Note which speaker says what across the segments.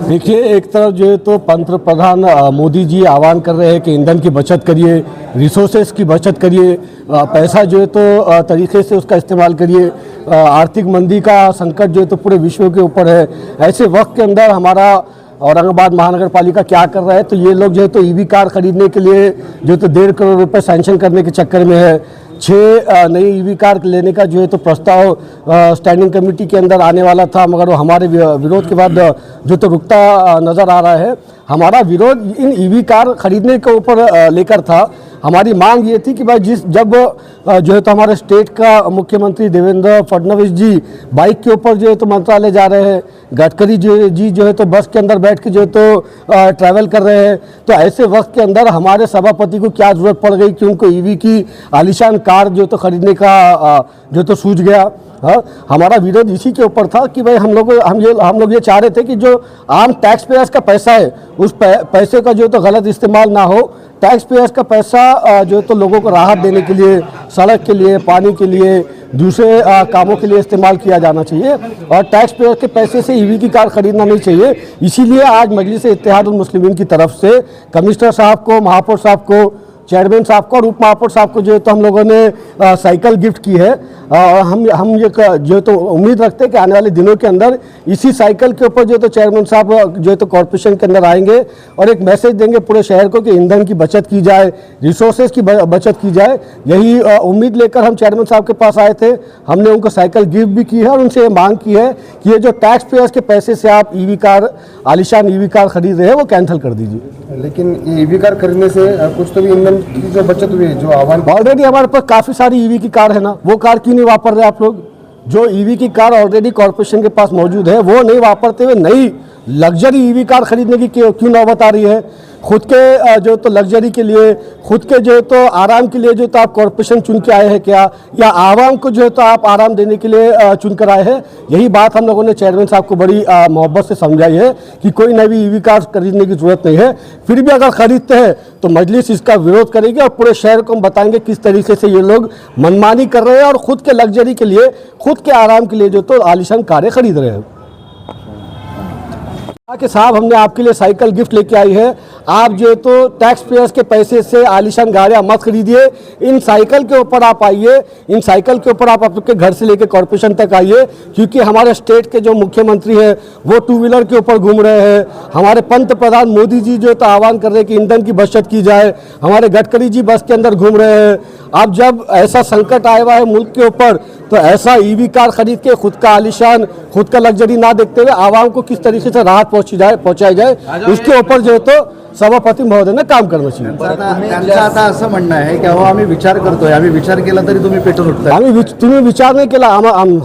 Speaker 1: देखिए, एक तरफ जो है तो पंतप्रधान मोदी जी आह्वान कर रहे हैं कि ईंधन की बचत करिए, रिसोर्सेज की बचत करिए, पैसा जो है तो तरीके से उसका इस्तेमाल करिए। आर्थिक मंदी का संकट जो है तो पूरे विश्व के ऊपर है। ऐसे वक्त के अंदर हमारा औरंगाबाद महानगर पालिका क्या कर रहा है, तो ये लोग जो है तो ईवी कार खरीदने के लिए जो है तो 1.5 करोड़ रुपए सैंक्शन करने के चक्कर में है। 6 नई ईवी कार लेने का जो है तो प्रस्ताव स्टैंडिंग कमेटी के अंदर आने वाला था, मगर वो हमारे विरोध के बाद जो तो रुकता नज़र आ रहा है। हमारा विरोध इन ईवी कार खरीदने के ऊपर लेकर था। हमारी मांग ये थी कि भाई जब जो है तो हमारे स्टेट का मुख्यमंत्री देवेंद्र फडणवीस जी बाइक के ऊपर जो है तो मंत्रालय जा रहे हैं, गडकरी जी जो है तो बस के अंदर बैठ के जो है तो ट्रैवल कर रहे हैं, तो ऐसे वक्त के अंदर हमारे सभापति को क्या ज़रूरत पड़ गई कि उनको ईवी की आलीशान कार जो तो खरीदने का जो तो सूझ गया। हाँ, हमारा विरोध इसी के ऊपर था कि भाई हम लोग ये चाह रहे थे कि जो आम टैक्स पेयर्स का पैसा है उस पैसे का जो तो गलत इस्तेमाल ना हो। टैक्स पेयर्स का पैसा जो तो लोगों को राहत देने के लिए, सड़क के लिए, पानी के लिए, दूसरे कामों के लिए इस्तेमाल किया जाना चाहिए और टैक्स पेयर के पैसे से ईवी की कार खरीदना नहीं चाहिए। इसीलिए आज मजलिस इत्तेहादुल मुस्लिमीन की तरफ से कमिश्नर साहब को, महापौर साहब को, चेयरमैन साहब को और उप महापौर साहब को जो है तो हम लोगों ने साइकिल गिफ्ट की है। हम ये जो है तो उम्मीद रखते हैं कि आने वाले दिनों के अंदर इसी साइकिल के ऊपर जो है तो चेयरमैन साहब जो है तो कॉरपोरेशन के अंदर आएंगे और एक मैसेज देंगे पूरे शहर को कि ईंधन की बचत की जाए, रिसोर्सेज की बचत की जाए। यही उम्मीद लेकर हम चेयरमैन साहब के पास आए थे। हमने उनको साइकिल गिफ्ट भी की है और उनसे ये मांग की है कि ये जो टैक्स पेयर्स के पैसे से आप ईवी कार, आलीशान ईवी कार खरीद रहे हैं, वो कैंसिल कर दीजिए।
Speaker 2: लेकिन ईवी कार खरीदने से कुछ तो भी ईंधन की जो बचत हुई है, जो आह्वान
Speaker 1: ऑलरेडी हमारे पास काफ़ी सारी ईवी की कार है ना, वो कार क्यों नहीं वापर रहे आप लोग? जो ईवी की कार ऑलरेडी कॉर्पोरेशन के पास मौजूद है वो नहीं वापरते हुए नई लग्जरी ईवी कार खरीदने की क्यों नौबत आ रही है? खुद के जो तो लग्जरी के लिए, खुद के जो तो आराम के लिए जो तो आप कॉर्पोरेशन चुन के आए हैं क्या, या आवाम को जो है तो आप आराम देने के लिए चुन कर आए हैं? यही बात हम लोगों ने चेयरमैन साहब को बड़ी मोहब्बत से समझाई है कि कोई नई ईवी कार खरीदने की जरूरत नहीं है। फिर भी अगर खरीदते हैं तो मजलिस इसका विरोध करेगी और पूरे शहर को हम बताएंगे किस तरीके से ये लोग मनमानी कर रहे हैं और खुद के लग्जरी के लिए, खुद के आराम के लिए जो तो आलीशान कारें खरीद रहे हैं। कि साहब हमने आपके लिए साइकिल गिफ्ट लेके आई है, आप जो है तो टैक्स पेयर्स के पैसे से आलीशान गाड़ियाँ मत खरीदिए। इन साइकिल के ऊपर आप आइए, इन साइकिल के ऊपर आप आपके घर से लेके कॉर्पोरेशन तक आइए, क्योंकि हमारे स्टेट के जो मुख्यमंत्री हैं वो 2 व्हीलर के ऊपर घूम रहे हैं। हमारे पंतप्रधान मोदी जी जो तो आह्वान कर रहे हैं कि ईंधन की बचत की जाए। हमारे गडकरी जी बस के अंदर घूम रहे हैं। अब जब ऐसा संकट आया हुआ है मुल्क के ऊपर, तो ऐसा ईवी कार खरीद के खुद का आलीशान, खुद का लग्जरी ना देखते हुए आवाम को किस तरीके से राहत पहुंचाई जाए, उसके ऊपर जो है तो सभापती महोदय काम करना चाहिए।
Speaker 2: त्यांचं आता असं म्हणणं आहे की आम्ही विचार करतोय, आम्ही विचार केला तरी तुम्ही पेटून उठताय।
Speaker 1: तुम्ही विचार नहीं केला,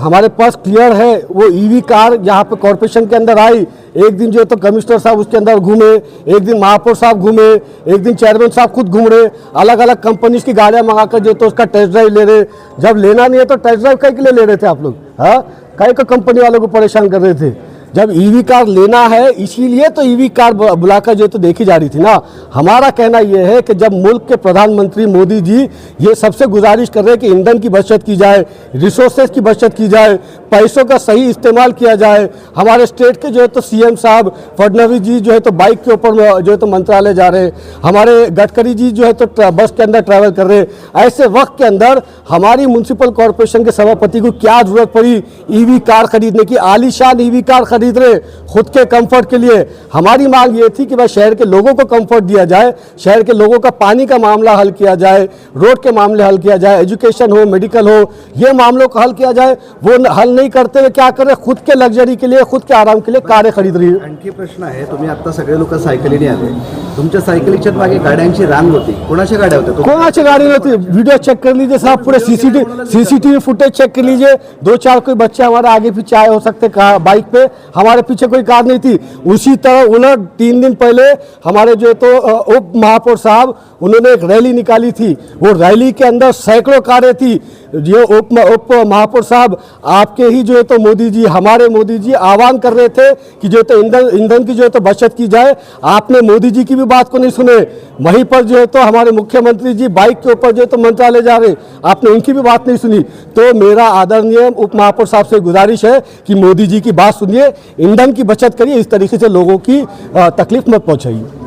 Speaker 1: हमारे पास क्लियर है। वो ईवी कार यहाँ पे कॉर्पोरेशन के अंदर आई, एक दिन जो है तो कमिश्नर साहब उसके अंदर घूमे, एक दिन महापौर साहब घूमे, एक दिन चेयरमैन साहब खुद घूम रहे, अलग अलग कंपनीज की गाड़ियाँ मंगाकर जो तो उसका टेस्ट ड्राइव ले रहे। जब लेना नहीं है तो टेस्ट ड्राइव कई के लिए ले रहे थे आप लोग? हाँ, कई को कंपनी वालों को परेशान कर रहे थे। जब ईवी कार लेना है इसीलिए तो ईवी कार बुलाकर जो तो देखी जा रही थी ना। हमारा कहना यह है कि जब मुल्क के प्रधानमंत्री मोदी जी ये सबसे गुजारिश कर रहे हैं कि ईंधन की बचत की जाए, रिसोर्सेज की बचत की जाए, पैसों का सही इस्तेमाल किया जाए। हमारे स्टेट के जो है तो सीएम साहब फडणवीस जी जो है तो बाइक के ऊपर जो है तो मंत्रालय जा रहे हैं, हमारे गडकरी जी जो है तो बस के अंदर ट्रैवल कर रहे हैं। ऐसे वक्त के अंदर हमारी म्यूनसिपल कॉरपोरेशन के सभापति को क्या जरूरत पड़ी ईवी कार खरीदने की? आलीशान ईवी कार खरीद रहे खुद के कंफर्ट के लिए। हमारी मांग ये थी कि भाई शहर के लोगों को कंफर्ट दिया जाए, शहर के लोगों का पानी का मामला हल किया जाए, रोड के मामले हल किया जाए, एजुकेशन हो, मेडिकल हो, ये मामलों को हल किया जाए। वो हल नहीं करते हुए क्या कर रहे? खुद के लग्जरी के लिए, खुद के आराम के लिए कारें खरीद रही है।
Speaker 2: आणखी प्रश्न आहे, तुम्ही आता सगळे लोक सायकलीने आले, तुमच्या सायकलीच्या मागे गाड्यांची रांग होती, कोणाच्या गाड्या होत्या?
Speaker 1: कोणाची गाड़ी होती? वीडियो चेक कर लीजिए साहब, पूरे सीसीटीवी फुटेज चेक कर लीजिए। 2-4 कोई बच्चे हमारे आगे पीछे आए हो सकते बाइक पे, हमारे पीछे कोई कार नहीं थी। उसी तरह उलट 3 दिन पहले हमारे जो तो उप महापौर साहब उन्होंने एक रैली निकाली थी, वो रैली के अंदर सैकड़ों कारें थी। ये उप महापौर साहब, आपके ही जो है तो मोदी जी, हमारे मोदी जी आह्वान कर रहे थे कि जो है तो ईंधन की जो है तो बचत की जाए। आपने मोदी जी की भी बात को नहीं सुने। वहीं पर जो है तो हमारे मुख्यमंत्री जी बाइक के ऊपर जो है तो मंत्रालय जा रहे, आपने उनकी भी बात नहीं सुनी। तो मेरा आदरणीय उप महापौर साहब से गुजारिश है कि मोदी जी की बात सुनिए, ईंधन की बचत करिए, इस तरीके से लोगों की तकलीफ मत पहुंचाइए।